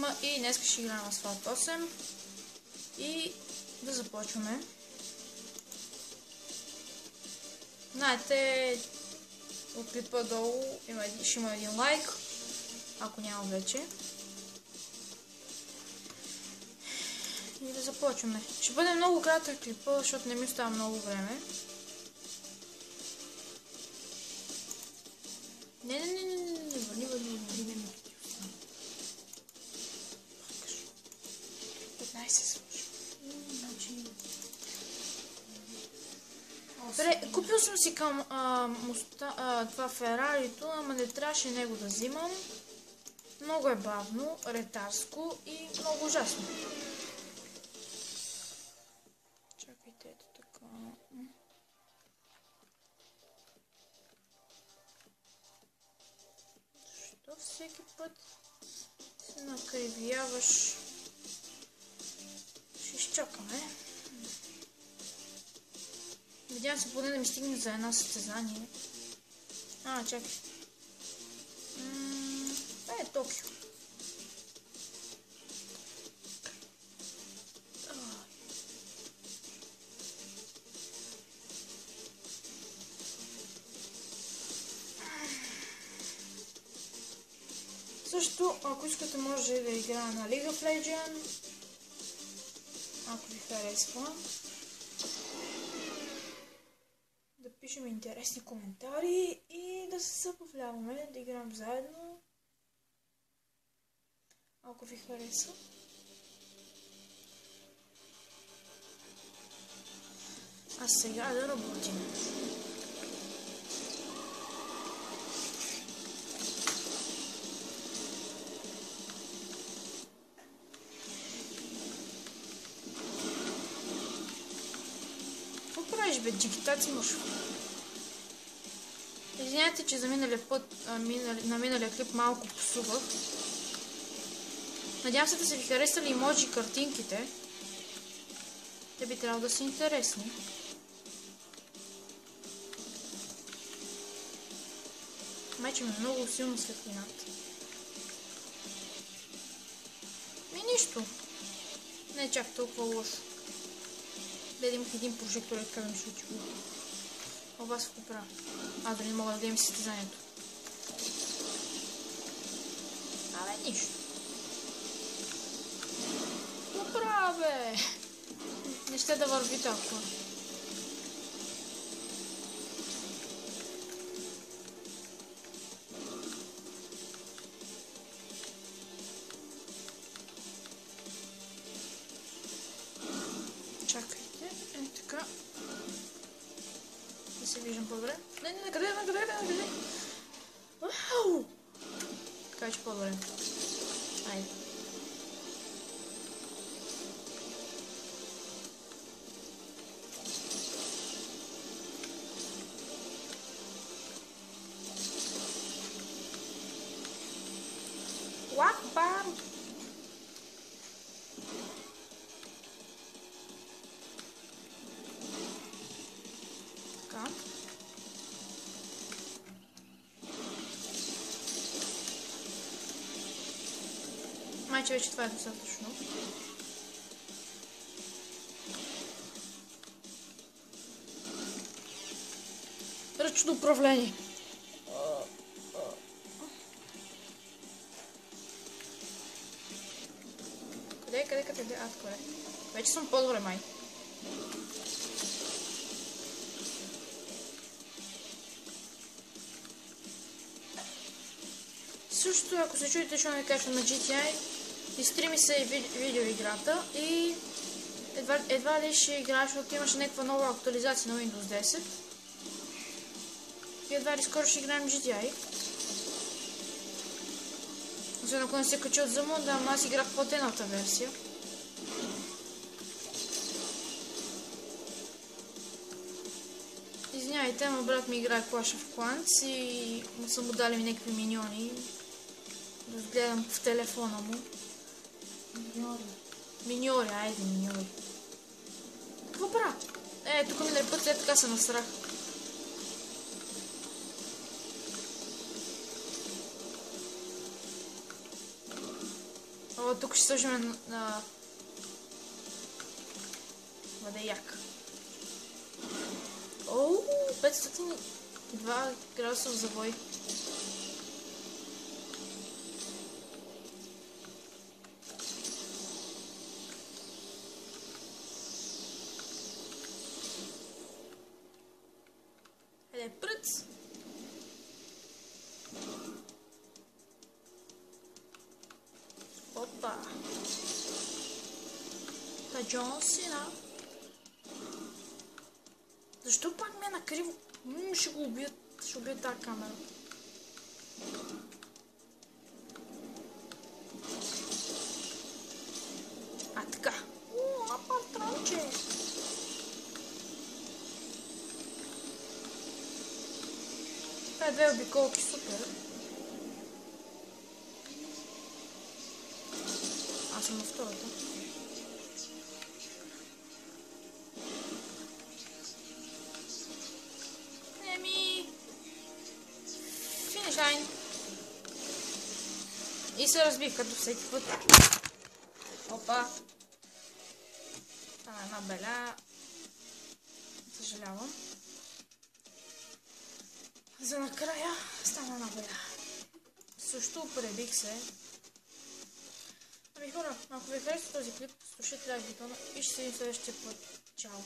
стрима и днес ще играем Asphalt 8 и да започваме. Знаете, от клипа долу ще има един лайк, ако няма вече. И да започваме. Ще бъде много кратък клипа, защото не ми остава много време. Не, върни. 15 слушай. Купил съм си към това Ферарито, ама не трябваше него да взимам. Много е бавно, ретарско и много ужасно. Чакайте, ето така. Защо всеки път се накривяваш? Ще изчакаме. Надявам се поне да ми стигне за едно състезание. Чакай. Това е Токио. Също, ако искате, може да играя на League of Legends. Ако ви харесва. Да пишем интересни коментари и да се забавляваме, да играем заедно. Ако ви харесва. А сега да работим. Какво правиш, бе, дигитаци мъж? Извинявайте, че за миналия път, на миналия клип малко псувах. Надявам се да са ви харесали емоджи картинките. Те би трябвало да са интересни. Майче ме много силно светлината. Нищо. Не е чак толкова лошо. Да имах един прожектор, така да ми се учи. Оба се поправя. Аз дори не мога да гледам състезанието. Нищо. Поправя! Не ще да върви толкова. Чакайте, така. Да се виждам по-добре. Не, къде? Вау! Така че по-добре. Айде. Бам! Така. Майче вече това е достатъчно. Ръчно управление. Къде? Така е. Вече съм по-добре, май. Също, ако се чуете, ще не качвам на GTI, изстрими се видеоиграта и едва ли ще играеш, защото имаше някаква нова актуализация на Windows 10. И едва ли скоро ще играем GTI. Освен ако не се качи от Замун, да, аз играх платената версия. Извинявайте, ама брат ми играе Clash of Clans и са му дали ми някакви миньони. Да гледам в телефона му. Миньори, айде миньори. Какво правя? Тук минали път, така се настрах. О, тук ще сложим на... Бъде як. О, 502 градусов завой. Е, пръц! Опа! Та Джон Сина. Защо пак ме е накриво? Ще го убият. Ще убият тази камера. А, така. О, патронче! Това е две обиколки, супер. Аз съм на втората. Финиш лайн. И се разбих като всеки път. Опа. Стана една беля. Съжалявам. За накрая стана една беля. Също пребих се. Ами хора, ако ви харесва този клип, слушайте лайк бутона и ще се видим следващия път. Чао!